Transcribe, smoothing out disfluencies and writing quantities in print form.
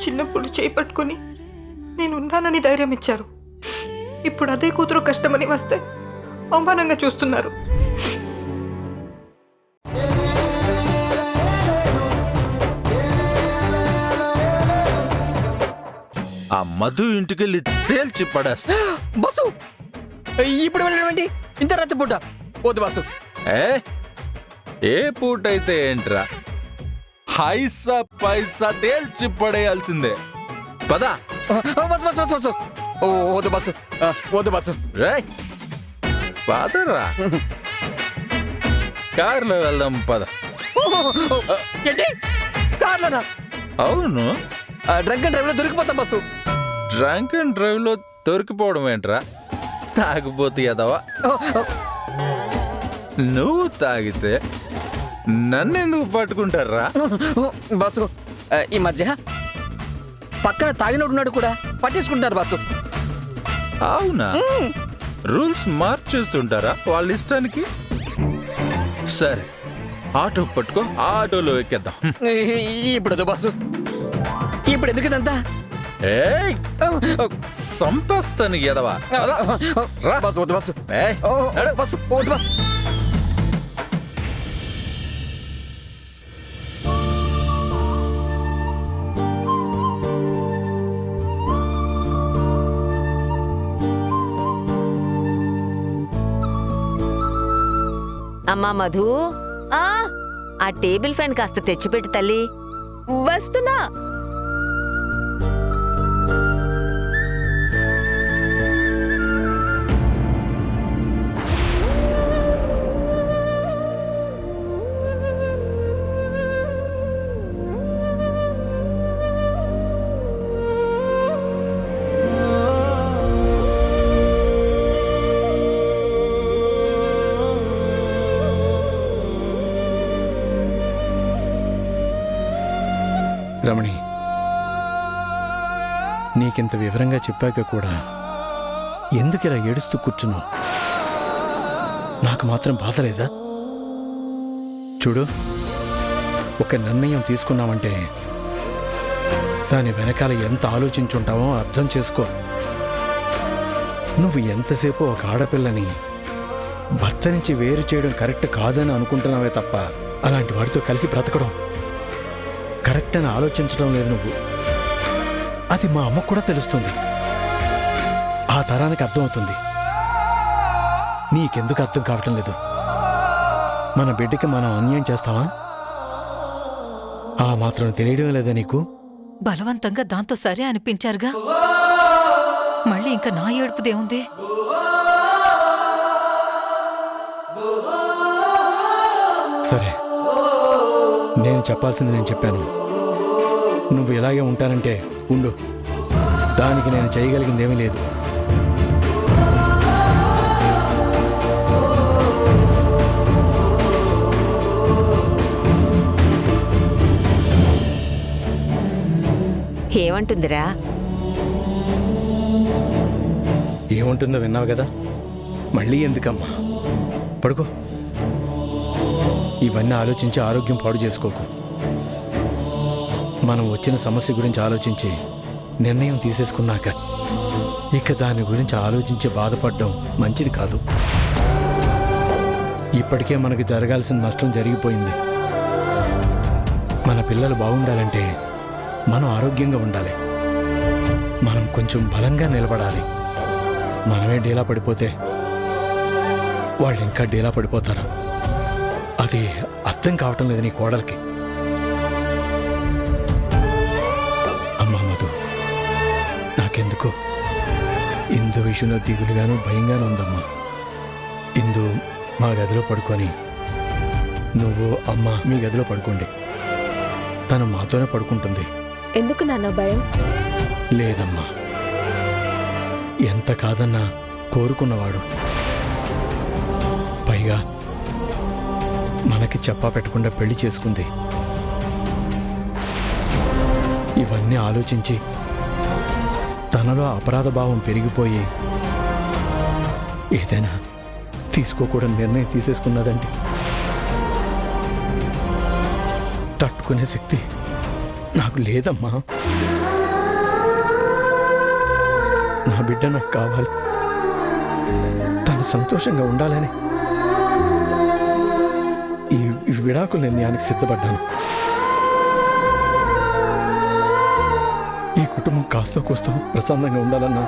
చిన్నప్పుడు చేయి పట్టుకుని నేను ఉన్నానని ధైర్యం ఇచ్చారు. ఇప్పుడు అదే కూతురు కష్టమని వస్తే అవమానంగా చూస్తున్నారు. ఆ మధు ఇంటికెళ్ళి తేల్చి పడేస్తా. బస్సు ఇప్పుడు వెళ్ళండి, ఇంత రాత్రి పూట వద్దు బస్సు. ఏ పూటైతే ఏంట్రా, హైసా పైసా తేల్చి పడేయాల్సిందే. పదా బస్సు బస్సు బస్సు బస్సు వద్దు బస్సు, వద్దు బస్సు. రే పదరా, కార్లో వెళ్దాం పద. ఏంటి కార్లోనా? అవును, డ్రంక్ అండ్ డ్రైవ్ లో దొరికిపోతాం బస్సు. డ్రంక్ అండ్ డ్రైవ్ లో దొరికిపోవడం ఏంట్రా, తాగిపోతే ఎదవా. నువ్వు తాగితే నన్నెందుకు పట్టుకుంటారా బస్సు? ఈ మధ్య పక్కన తాగినట్టున్నాడు కూడా పట్టేసుకుంటారు బస్సు. అవునా? రూల్స్ మార్చేస్తుంటారా వాళ్ళ ఇష్టానికి? సరే, ఆటో పట్టుకో, ఆటోలో ఎక్కేద్దాం. ఇప్పుడు వద్దు బస్సు, ఇప్పుడు ఎందుకు ఇదంతా? ఏయ్, సంపస్తాను ఎదవా. బస్సు వద్దు బస్సు, బస్సు వద్దు బస్సు. అమ్మా మధు, ఆ టేబుల్ ఫ్యాన్ కాస్త తెచ్చిపెట్టు తల్లి. వస్తున్నా. రమణి, నీకింత వివరంగా చెప్పాక కూడా ఎందుకు ఇలా ఏడుస్తూ కూర్చున్నావు? నాకు మాత్రం బాధ లేదా? చూడు, ఒక నిర్ణయం తీసుకున్నావంటే దాని వెనకాల ఎంత ఆలోచించుంటావో అర్థం చేసుకో. నువ్వు ఎంతసేపు ఒక ఆడపిల్లని భర్త నుంచి వేరు చేయడం కరెక్ట్ కాదని అనుకుంటున్నావే తప్ప అలాంటి వాడితో కలిసి బ్రతకడం కరెక్ట్ అని ఆలోచించడం లేదు నువ్వు. అది మా అమ్మకు కూడా తెలుస్తుంది, ఆ తరానికి అర్థమవుతుంది. నీకెందుకు అర్థం కావటం లేదు? మన బిడ్డకి మనం అన్యాయం చేస్తావా? ఆ మాత్రం తెలియడం లేదా నీకు? బలవంతంగా దాంతో సరే అనిపించారుగా, మళ్ళీ ఇంకా నా ఏడుపుదేముంది? సరే, నేను చెప్పాల్సింది నేను చెప్పాను. నువ్వు ఇలాగే ఉంటానంటే ఉండు, దానికి నేను చేయగలిగిందేమీ లేదు. ఏమంటుందిరా? ఏముంటుందో విన్నావు కదా, మళ్ళీ ఎందుకమ్మా? పడుకో. ఇవన్నీ ఆలోచించి ఆరోగ్యం పాడు చేసుకోకు. మనం వచ్చిన సమస్య గురించి ఆలోచించి నిర్ణయం తీసేసుకున్నాక ఇక దాని గురించి ఆలోచించి బాధపడడం మంచిది కాదు. ఇప్పటికే మనకి జరగాల్సిన నష్టం జరిగిపోయింది. మన పిల్లలు బాగుండాలంటే మనం ఆరోగ్యంగా ఉండాలి. మనం కొంచెం బలంగా నిలబడాలి. మనమే డీలా పడిపోతే వాళ్ళు ఇంకా డీలా పడిపోతారు. అది అర్థం కావటం లేదు నీ కోడలికి. అమ్మా మధు, నాకెందుకో ఇందు విషయంలో దిగులుగాను భయంగాను ఉందమ్మా. ఇందు మా గదిలో పడుకొని నువ్వు అమ్మ మీ గదిలో పడుకోండి. తను మాతోనే పడుకుంటుంది. ఎందుకు నాన్న భయం? లేదమ్మా, ఎంత కాదన్నా కోరుకున్నవాడు. పైగా మనకి చెప్పా పెట్టకుండా పెళ్లి చేసుకుంది. ఇవన్నీ ఆలోచించి తనలో అపరాధ భావం పెరిగిపోయి ఏదైనా తీసుకోకూడని నిర్ణయం తీసేసుకున్నదంటే తట్టుకునే శక్తి నాకు లేదమ్మా. బిడ్డ నాకు కావాలి, తను సంతోషంగా ఉండాలని ఈ విడాకుల నిర్ణయానికి సిద్ధపడ్డాను. ఈ కుటుంబం కాస్తో కూస్తో ప్రశాంతంగా ఉండాలన్నా